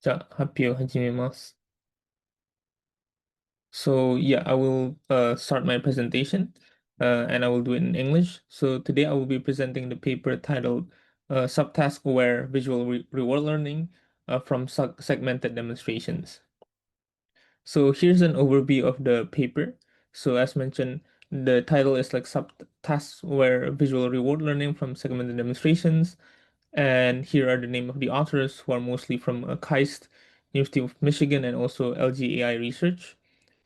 じゃあ、発表を始めます。So yeah, I will start my presentation and I will do it in English. So today I will be presenting the paper titled Subtask-Aware Visual Reward Learning from Segmented Demonstrations. So here's an overview of the paper. So as mentioned, the title is like Subtask-Aware Visual Reward Learning from Segmented Demonstrations. And here are the name of the authors who are mostly from KAIST, University of Michigan, and also LGAI Research.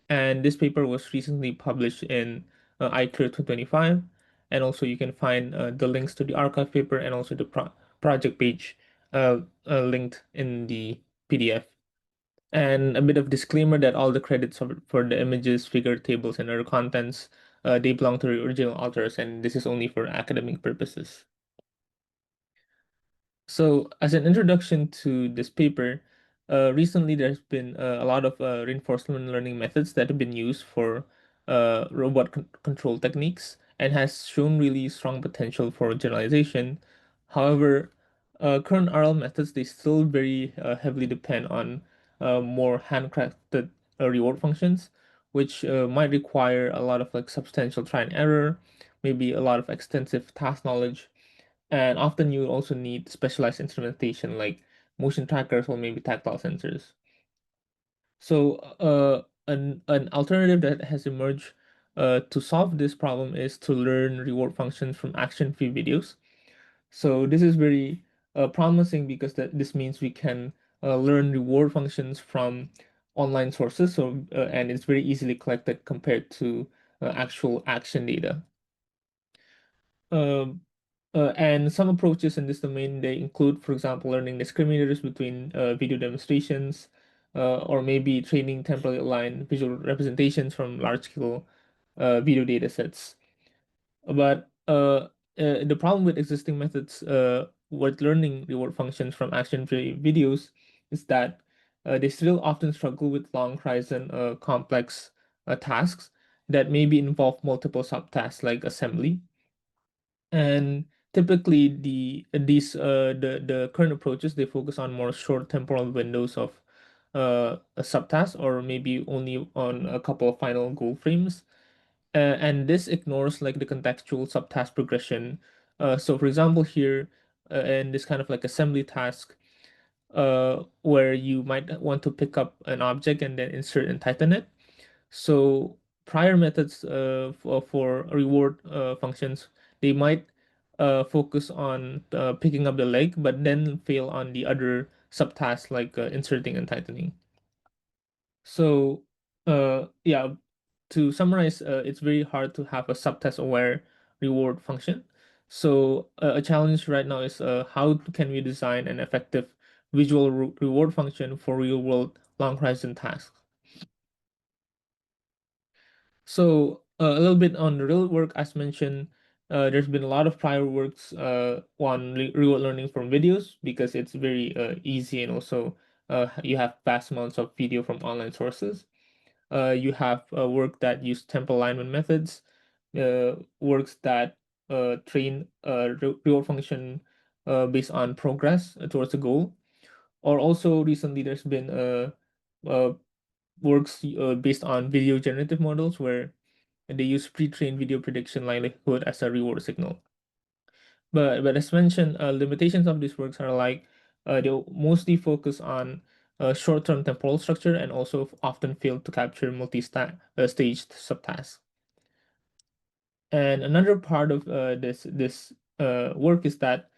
And this paper was recently published in iClear 2025. And also you can find the links to the archive paper and also the project page linked in the PDF. And a bit of disclaimer that all the credits for the images, figure tables, and other contents, they belong to the original authors, and this is only for academic purposes. So, as an introduction to this paper, recently there's been a lot of reinforcement learning methods that have been used for robot control techniques and has shown really strong potential for generalization. However, current RL methods they still very heavily depend on more handcrafted reward functions, which might require a lot of like substantial try and error, maybe a lot of extensive task knowledge, and often you also need specialized instrumentation like motion trackers or maybe tactile sensors. So an alternative that has emerged to solve this problem is to learn reward functions from action-free videos. So this is very promising because this means we can learn reward functions from online sources. So and it's very easily collected compared to actual action data. Um, and some approaches in this domain, they include, for example, learning discriminators between video demonstrations, or maybe training temporally aligned visual representations from large-scale video data sets. But the problem with existing methods with learning reward functions from action-free videos is that they still often struggle with long horizon complex tasks that maybe involve multiple subtasks like assembly. And typically the current approaches they focus on more short temporal windows of a subtask or maybe only on a couple of final goal frames. And this ignores like the contextual subtask progression. So for example here in this kind of like assembly task where you might want to pick up an object and then insert and tighten it. So prior methods for reward functions, they might focus on picking up the leg, but then fail on the other subtasks like inserting and tightening. So yeah, to summarize, it's very hard to have a subtask aware reward function. So a challenge right now is how can we design an effective visual reward function for real world long horizon tasks. So a little bit on the real work, as mentioned, there's been a lot of prior works on reward learning from videos because it's very easy, and also you have vast amounts of video from online sources. You have work that use temporal alignment methods, works that train reward function based on progress towards a goal. Or also recently there's been uh, works based on video generative models where they use pre-trained video prediction likelihood as a reward signal. But as mentioned, limitations of these works are like they mostly focus on short-term temporal structure and also often fail to capture multi-staged subtasks. And another part of this work is that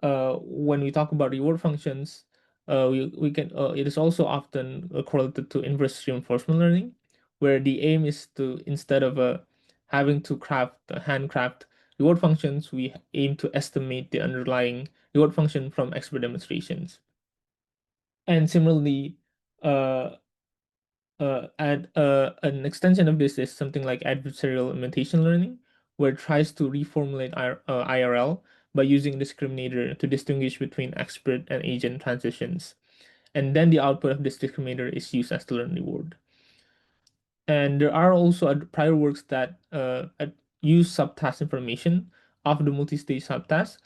when we talk about reward functions, we can it is also often correlated to inverse reinforcement learning, where the aim is to instead of having to handcraft reward functions, we aim to estimate the underlying reward function from expert demonstrations. And similarly, uh, an extension of this is something like adversarial imitation learning, where it tries to reformulate IRL by using discriminator to distinguish between expert and agent transitions. And then the output of this discriminator is used as the learn reward. And there are also prior works that use subtask information of the multi-stage subtask,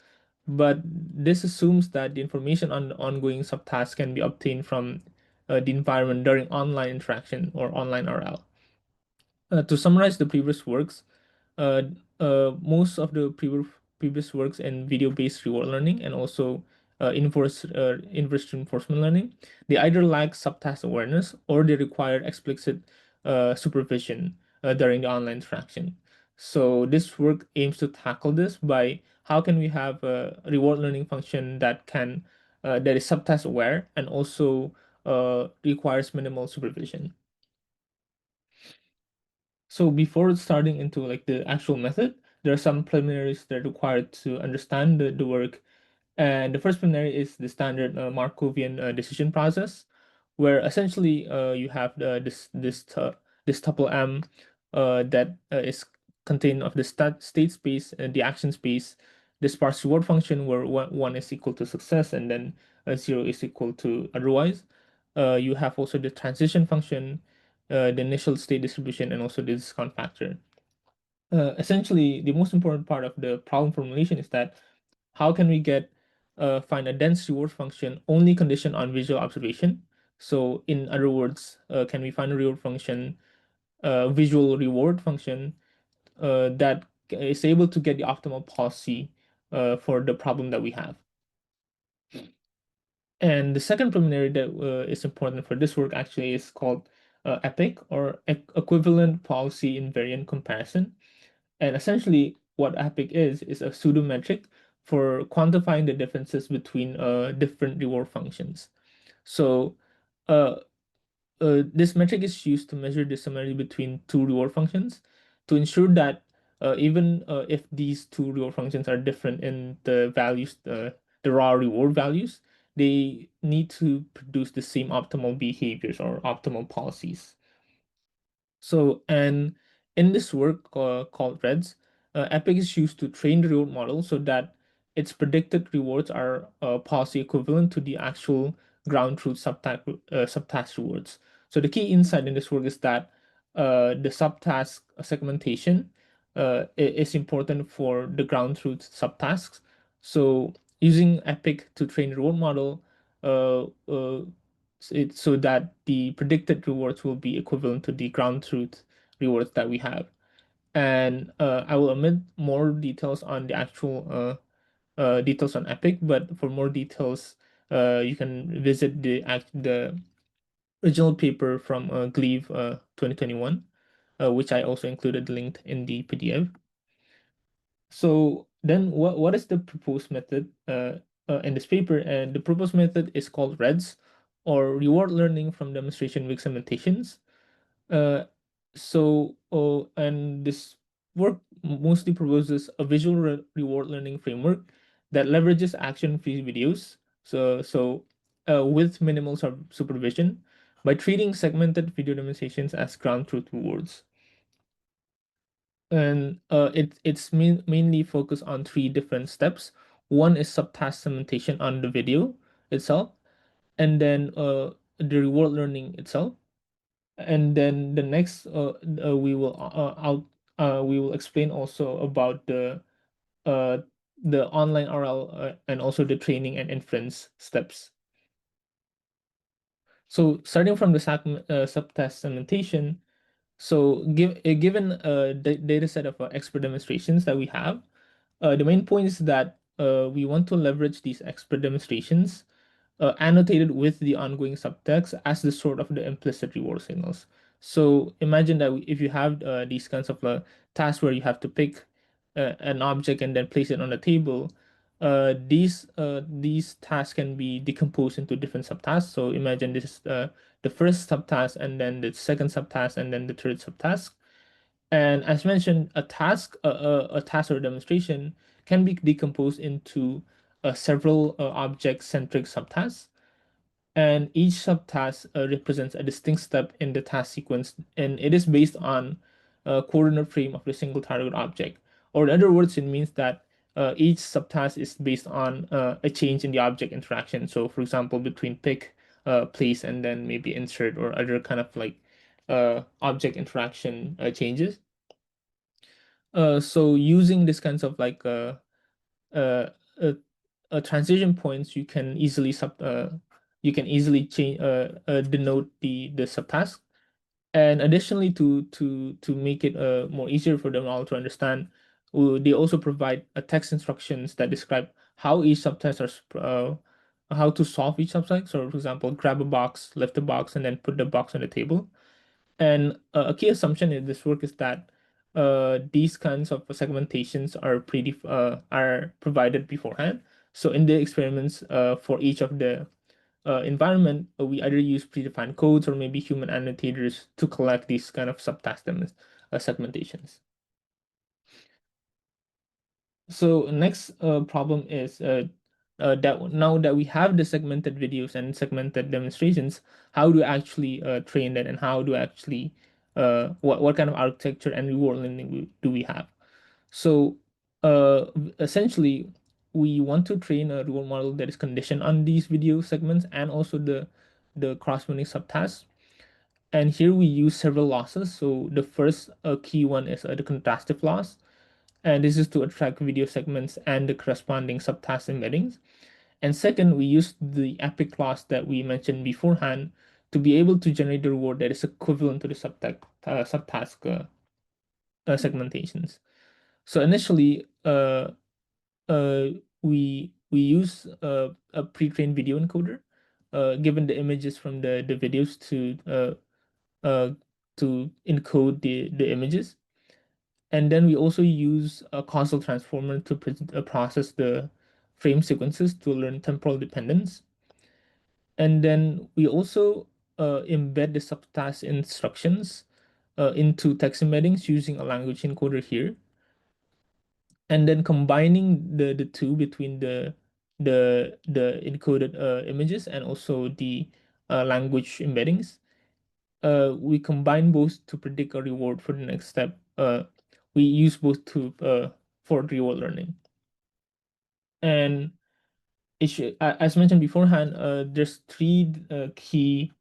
but this assumes that the information on the ongoing subtask can be obtained from the environment during online interaction or online RL. To summarize the previous works, uh, most of the previous works in video-based reward learning and also inverse reinforcement learning, they either lack subtask awareness or they require explicit supervision during the online interaction. So this work aims to tackle this by how can we have a reward learning function that is subtask aware and also requires minimal supervision. So before starting into like the actual method, there are some preliminaries that are required to understand the work. And the first preliminary is the standard Markovian decision process, where essentially you have this tuple M that is contained of the state space and the action space, the sparse reward function where one is equal to success and then zero is equal to otherwise. You have also the transition function, the initial state distribution, and also the discount factor. Essentially, the most important part of the problem formulation is that how can we find a dense reward function only conditioned on visual observation? So in other words, can we find a reward function, visual reward function that is able to get the optimal policy for the problem that we have? And the second preliminary that is important for this work actually is called EPIC, or equivalent policy invariant comparison. And essentially, what EPIC is a pseudo metric for quantifying the differences between different reward functions. So uh, this metric is used to measure the similarity between two reward functions to ensure that even if these two reward functions are different in the values, the raw reward values, they need to produce the same optimal behaviors or optimal policies. So, and in this work called REDS, Epic is used to train the reward model so that its predicted rewards are policy equivalent to the actual ground truth subtask rewards. So the key insight in this work is that the subtask segmentation is important for the ground truth subtasks. So using Epic to train the reward model uh, uh, so that the predicted rewards will be equivalent to the ground truth rewards that we have. And I will omit more details on the actual details on Epic, but for more details, you can visit the original paper from Gleave 2021, which I also included linked in the PDF. So then what is the proposed method in this paper? And the proposed method is called REDS, or Reward Learning from Demonstration with Segmentations. And this work mostly proposes a visual reward learning framework that leverages action-free videos. With minimal supervision by treating segmented video demonstrations as ground truth rewards. And it's mainly focused on three different steps. One is subtask segmentation on the video itself, and then the reward learning itself, and then the next we will explain also about the online RL and also the training and inference steps. So starting from the subtask segmentation, so given the data set of expert demonstrations that we have, the main point is that we want to leverage these expert demonstrations annotated with the ongoing subtext as the sort of the implicit reward signals. So imagine that if you have these kinds of tasks where you have to pick an object and then place it on the table, these tasks can be decomposed into different subtasks. So imagine this is the first subtask, and then the second subtask, and then the third subtask. And as mentioned, a task or demonstration can be decomposed into several object-centric subtasks, and each subtask represents a distinct step in the task sequence, and it is based on a coordinate frame of the single target object. Or in other words, it means that each subtask is based on a change in the object interaction. So, for example, between pick, place, and then maybe insert or other kind of like object interaction changes. So using this kinds of like uh, transition points, you can easily change denote the subtask. And additionally, to make it more easier for them all to understand, they also provide text instructions that describe how each subtask how to solve each subtask. So, for example, grab a box, lift the box, and then put the box on the table. And a key assumption in this work is that these kinds of segmentations are provided beforehand. So in the experiments for each of the environment, we either use predefined codes or maybe human annotators to collect these kind of segmentations. So next problem is that now that we have the segmented videos and segmented demonstrations, how do we actually train that, and how do we actually what kind of architecture and reward learning do we have? So essentially, we want to train a reward model that is conditioned on these video segments and also the corresponding subtasks. And here we use several losses. So the first key one is the contrastive loss, and this is to attract video segments and the corresponding subtask embeddings. And second, we use the epic loss that we mentioned beforehand to be able to generate the reward that is equivalent to the subtask segmentations. So initially, we use a pre-trained video encoder, given the images from the videos to encode the images. And then we also use a causal transformer to process the frame sequences to learn temporal dependence. And then we also embed the subtask instructions into text embeddings using a language encoder here. And then combining the two between the encoded images and also the language embeddings, we combine both to predict a reward for the next step. We use both for reward learning. And as mentioned beforehand, there's three key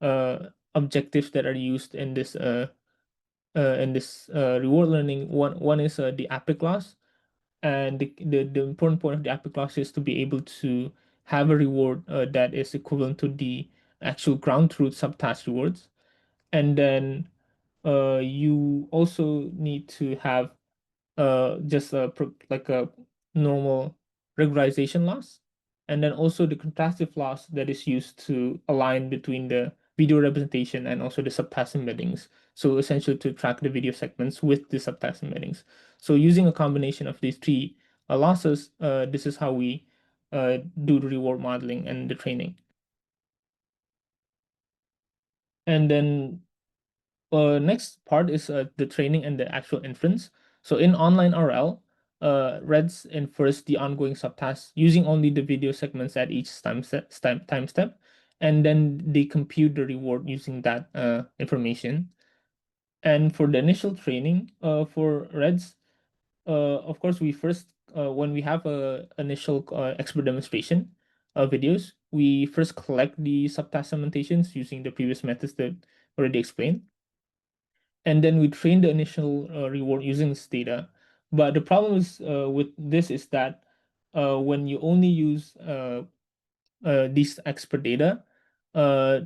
objectives that are used in this reward learning. One is the epic loss, and the important point of the epic loss is to be able to have a reward that is equivalent to the actual ground truth subtask rewards. And then you also need to have just like a normal regularization loss, and then also the contrastive loss that is used to align between the video representation and also the subtask embeddings. So essentially to track the video segments with the subtask embeddings. So using a combination of these three losses, this is how we do the reward modeling and the training. And then next part is the training and the actual inference. So in online RL, Reds infers the ongoing subtasks using only the video segments at each time step, and then they compute the reward using that information. And for the initial training for Reds, of course, we first when we have a initial expert demonstration videos, we first collect the subtask segmentations using the previous methods that already explained, and then we train the initial reward using this data. But the problem is with this is that when you only use these expert data, uh,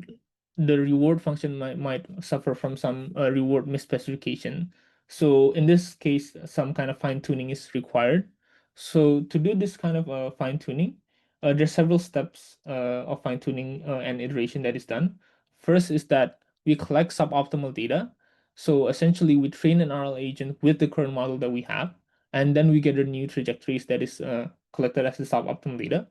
the reward function might suffer from some reward misspecification. So in this case, some kind of fine tuning is required. So to do this kind of fine tuning, there's several steps of fine tuning and iteration that is done. First is that we collect suboptimal data. So essentially, we train an RL agent with the current model that we have, and then we get a new trajectories that is collected as the suboptimal data.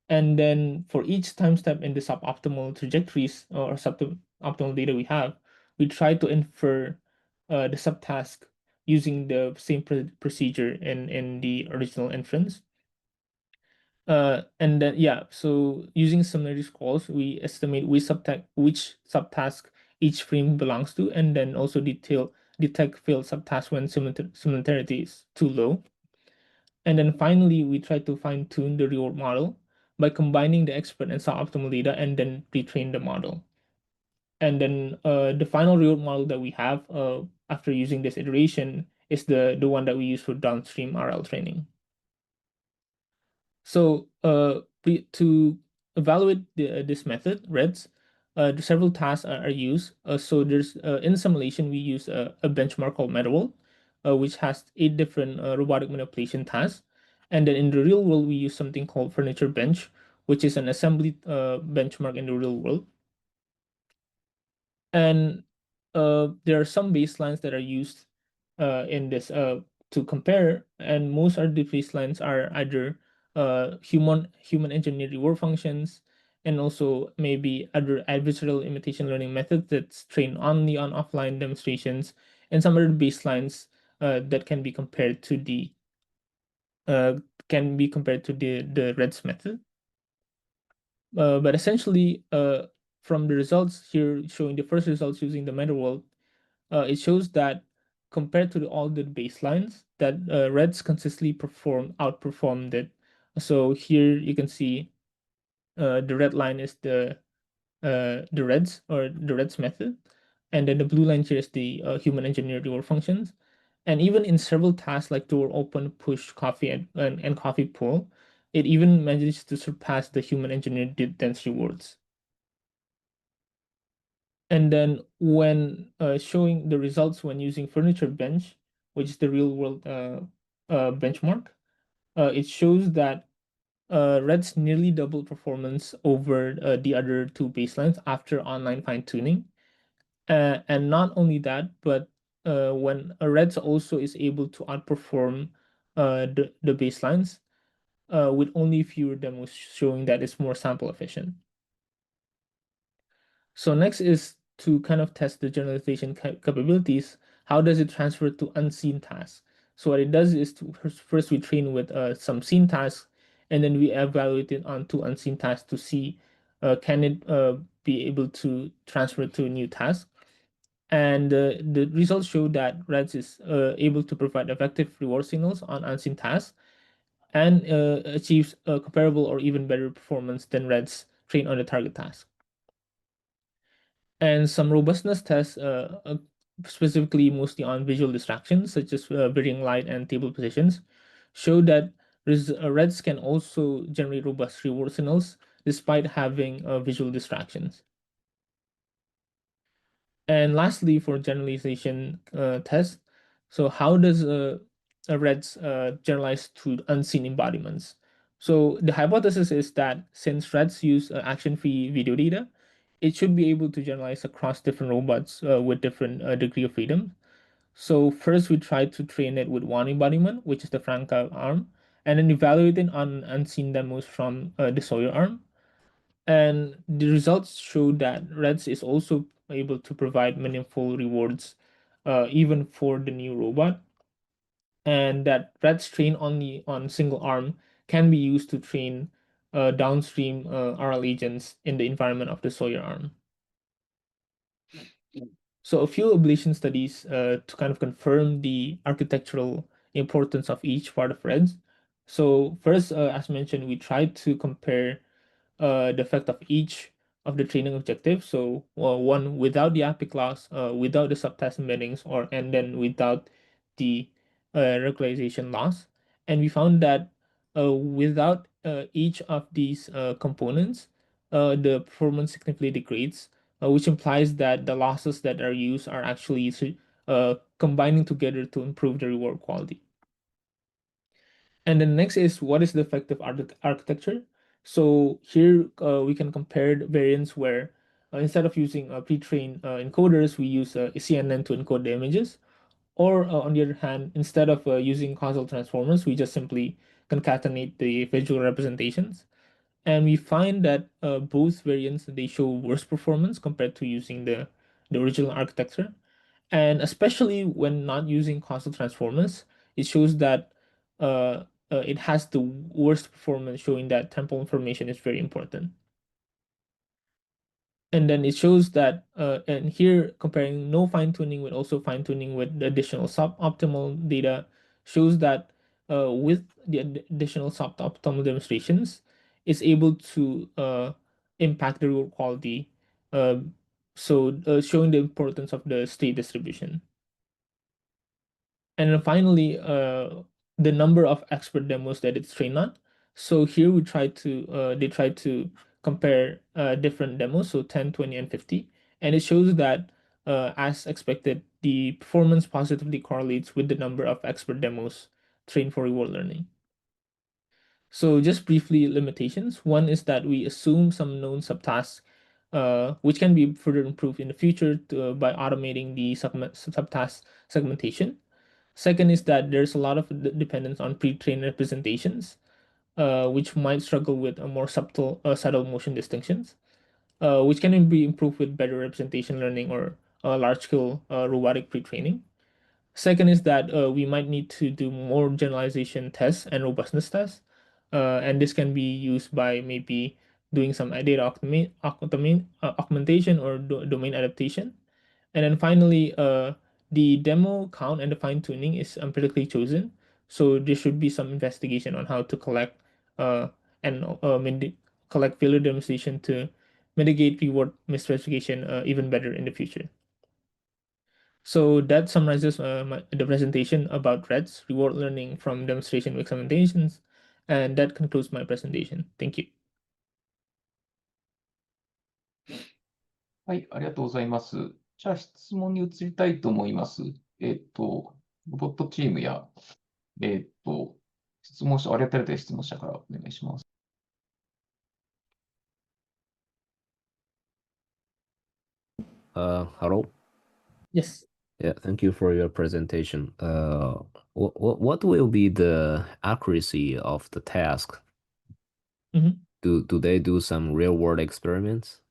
And then for each time step in the suboptimal trajectories or suboptimal data we have, we try to infer the subtask using the same procedure in the original inference. And then yeah, so using similarity scrolls, we estimate which subtask each frame belongs to, and then also detect failed subtasks when similarity is too low. And then finally, we try to fine tune the reward model by combining the expert and suboptimal data and then retrain the model. And then the final reward model that we have after using this iteration is the one that we use for downstream RL training. So to evaluate this method, REDS, several tasks are used. So there's in simulation, we use a benchmark called MetaWorld, which has 8 different robotic manipulation tasks. And then in the real world, we use something called furniture bench, which is an assembly benchmark in the real world. And there are some baselines that are used in this to compare, and most of the baselines are either human engineered reward functions, and also maybe other adversarial imitation learning methods that's trained only on offline demonstrations, and some other baselines that can be compared to the REDS method. But essentially, from the results here showing the first results using the meta world, it shows that compared to all the baselines, that REDS consistently outperformed it. So here you can see the red line is the REDS or the REDS method, and then the blue line here is the human engineered reward functions. And even in several tasks like door open, push, coffee, and coffee pull, it even manages to surpass the human engineered dense rewards. And then when showing the results when using furniture bench, which is the real world benchmark, it shows that REDS nearly doubled performance over the other two baselines after online fine tuning. And not only that, but when a REDS also is able to outperform the baselines with only fewer demos, showing that it's more sample efficient. So next is to kind of test the generalization capabilities. How does it transfer to unseen tasks? So what it does is to first we train with some seen tasks, and then we evaluate it on two unseen tasks to see can it be able to transfer to a new task. And the results show that REDS is able to provide effective reward signals on unseen tasks and achieves a comparable or even better performance than REDS trained on the target task. And some robustness tests, specifically mostly on visual distractions, such as varying light and table positions, show that REDS can also generate robust reward signals despite having visual distractions. And lastly, for generalization test, so how does a REDS generalize to unseen embodiments? So the hypothesis is that since REDS use action-free video data, it should be able to generalize across different robots with different degree of freedom. So first we try to train it with one embodiment, which is the Franca arm, and then evaluate it on unseen demos from the Sawyer arm. And the results show that REDS is also able to provide meaningful rewards even for the new robot, and that REDS trained only on single arm can be used to train downstream RL agents in the environment of the Sawyer arm. So a few ablation studies to kind of confirm the architectural importance of each part of REDS. So first, as mentioned, we tried to compare the effect of each of the training objectives. So one without the APIC loss, without the subtask embeddings, and then without the regularization loss. And we found that without each of these components, the performance significantly degrades, which implies that the losses that are used are actually combining together to improve the reward quality. And then next is what is the effective architecture? So here we can compare the variants where instead of using pre-trained encoders, we use a CNN to encode the images. Or on the other hand, instead of using causal transformers, we just simply concatenate the visual representations. And we find that both variants, they show worse performance compared to using the original architecture. And especially when not using causal transformers, it shows that it has the worst performance, showing that temporal information is very important. And then it shows that, and here comparing no fine tuning with also fine tuning with the additional suboptimal data shows that with the additional suboptimal demonstrations, it's able to impact the reward quality. Showing the importance of the state distribution. And then finally, the number of expert demos that it's trained on. So here we try to they try to compare different demos, so 10, 20, and 50, and it shows that as expected, the performance positively correlates with the number of expert demos trained for reward learning. So just briefly, limitations. One is that we assume some known subtasks, which can be further improved in the future by automating the subtask segmentation. Second is that there's a lot of dependence on pre-trained representations, which might struggle with a more subtle motion distinctions, which can be improved with better representation learning or large-scale robotic pre-training. Second is that we might need to do more generalization tests and robustness tests. And this can be used by maybe doing some data augmentation or domain adaptation. And then finally, the demo count and the fine tuning is uncritically chosen. So there should be some investigation on how to collect and collect failure demonstration to mitigate reward misclassification even better in the future. So that summarizes the presentation about REDS, reward learning from demonstration examinations, and that concludes my presentation. Thank you. はい、ありがとうございます。じゃあ、質問に移りたいと思います。ロボットチームや、質問者、ありがたい質問者からお願いします。Hello. Yes. Yeah, thank you for your presentation. What will be the accuracy of the task? Do they do some real world experiments?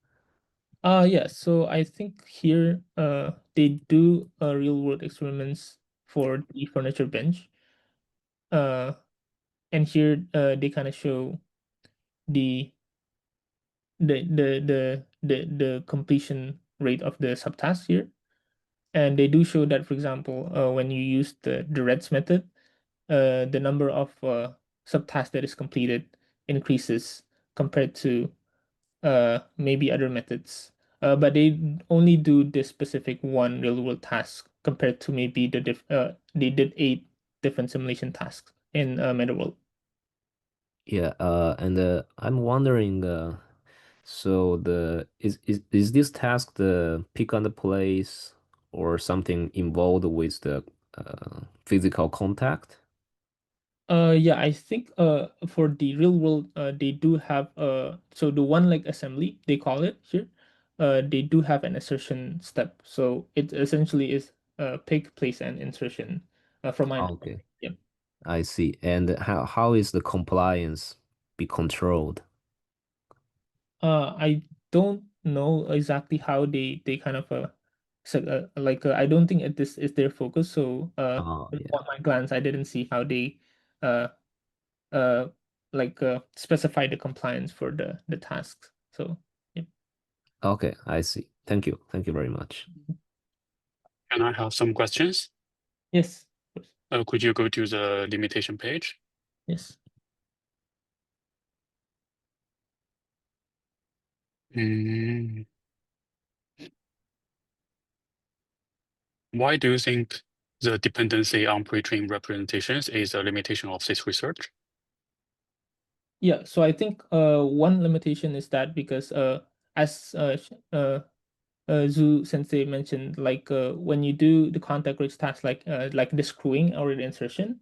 Yeah, so I think here they do real world experiments for the furniture bench. And here they kind of show the completion rate of the subtask here. And they do show that, for example, when you use the REDS method, the number of subtasks that is completed increases compared to maybe other methods. But they only do this specific one real world task compared to maybe they did 8 different simulation tasks in MetaWorld. Yeah, and I'm wondering, so is this task the pick on the place or something involved with the physical contact? Yeah, I think for the real world they do have so the one leg assembly they call it here, they do have an insertion step. So it essentially is pick, place, and insertion from my Okay. yeah. I see. And how is the compliance be controlled? I don't know exactly how they kind of like I don't think this is their focus. So Oh, with yeah. my glance, I didn't see how they uh specify the compliance for the tasks. So yeah. Okay, I see. Thank you. Thank you very much. Can I have some questions? Yes. Could you go to the limitation page? Yes. Why do you think the dependency on pre-trained representations is a limitation of this research? Yeah, so I think one limitation is that because as Zhu Sensei mentioned, like when you do the contact rich tasks like the screwing or the insertion,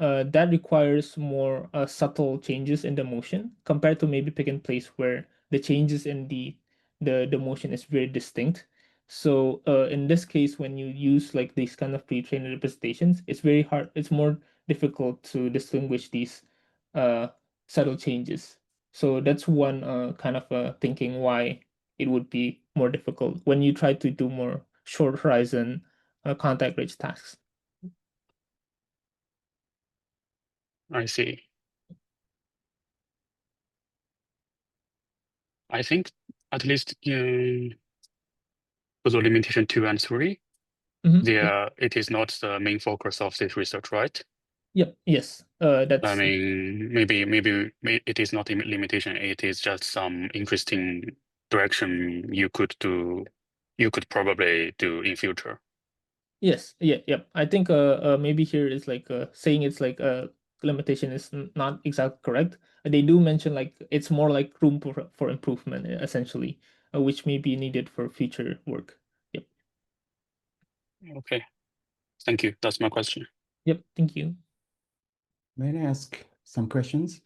that requires more subtle changes in the motion compared to maybe pick and place where the changes in the motion is very distinct. So in this case, when you use like these kind of pre-trained representations, it's very hard. It's more difficult to distinguish these subtle changes. So that's one kind of thinking why it would be more difficult when you try to do more short horizon contact rich tasks. I see. I think at least for the limitation 2 and 3, it is not the main focus of this research, right? Yep. Yes. That's. I mean, maybe it is not a limitation. It is just some interesting direction you could probably do in future. Yes. Yeah. Yep. I think maybe here is like saying it's like limitation is not exactly correct. They do mention like it's more like room for improvement essentially, which may be needed for future work. Yep. Okay. Thank you. That's my question. Yep. Thank you. May I ask some questions?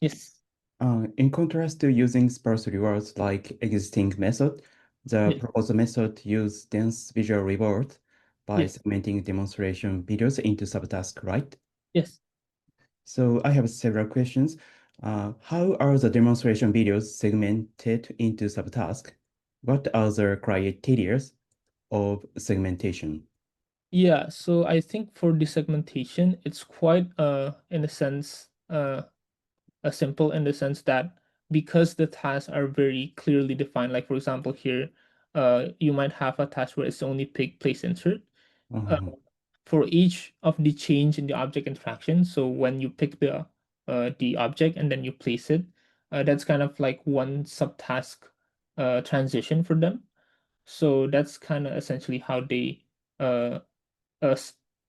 Yes. In contrast to using sparse rewards like existing method, the Yes. proposed method use dense visual reward by Yes. segmenting demonstration videos into subtasks, right? Yes. So I have several questions. How are the demonstration videos segmented into subtasks? What are the criteria of segmentation? Yeah, so I think for the segmentation, it's quite in a sense simple in the sense that because the tasks are very clearly defined, like for example here, you might have a task where it's only pick place insert. For each of the change in the object interaction, so when you pick the object and then you place it, that's kind of like one subtask transition for them. So that's kind of essentially how they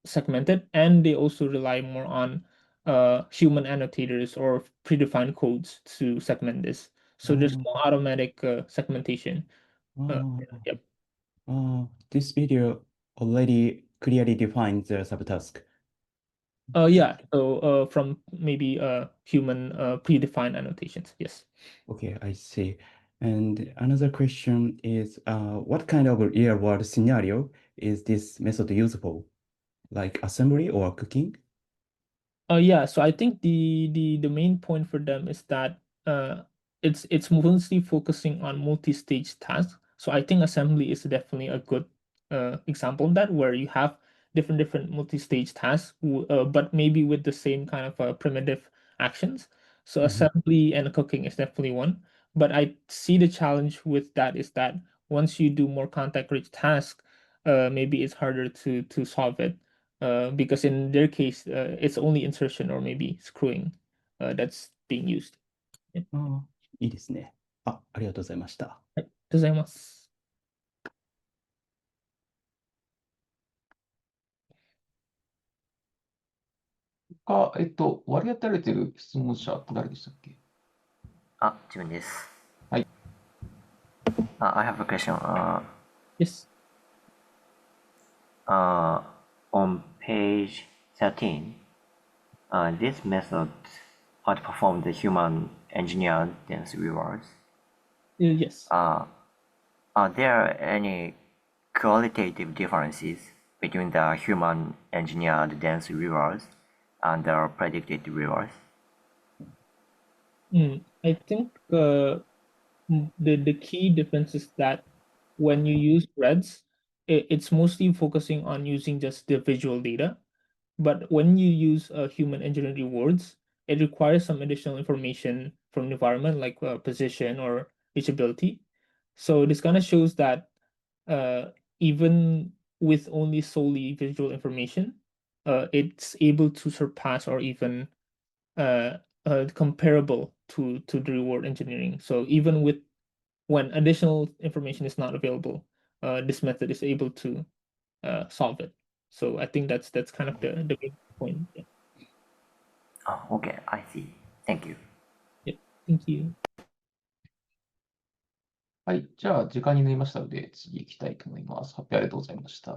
segmented, and they also rely more on human annotators or predefined codes to segment this. So there's more automatic segmentation. Yep. This video already clearly defines the subtask. Yeah. So from maybe human predefined annotations. Yes. Okay, I see. And another question is, what kind of real-world scenario is this method useful? Like assembly or cooking? Yeah, so I think the main point for them is that it's mostly focusing on multi-stage tasks. So I think assembly is definitely a good example of that, where you have different multi-stage tasks, but maybe with the same kind of primitive actions. So assembly and cooking is definitely one. But I see the challenge with that is that once you do more context-rich tasks, maybe it's harder to solve it. Because in their case, it's only insertion or maybe screwing that's being used. いいですね。ありがとうございました。はい、ありがとうございます。割り当てられてる質問者って誰でしたっけ？自分です。はい。I have a question. Yes. On page 13, this method outperformed the human engineered dense rewards. Yes. Are there any qualitative differences between the human engineered dense rewards and the predicted rewards? I think the key difference is that when you use threads, it's mostly focusing on using just the visual data. But when you use human engineered rewards, it requires some additional information from the environment, like position or reachability. So this kind of shows that even with only solely visual information, it's able to surpass or even comparable to the reward engineering. So even with when additional information is not available, this method is able to solve it. So I think that's kind of the main point. Yeah. Okay, I see. Thank you. Yeah. Thank you. はい。じゃあ、時間になりましたので、次行きたいと思います。発表ありがとうございました。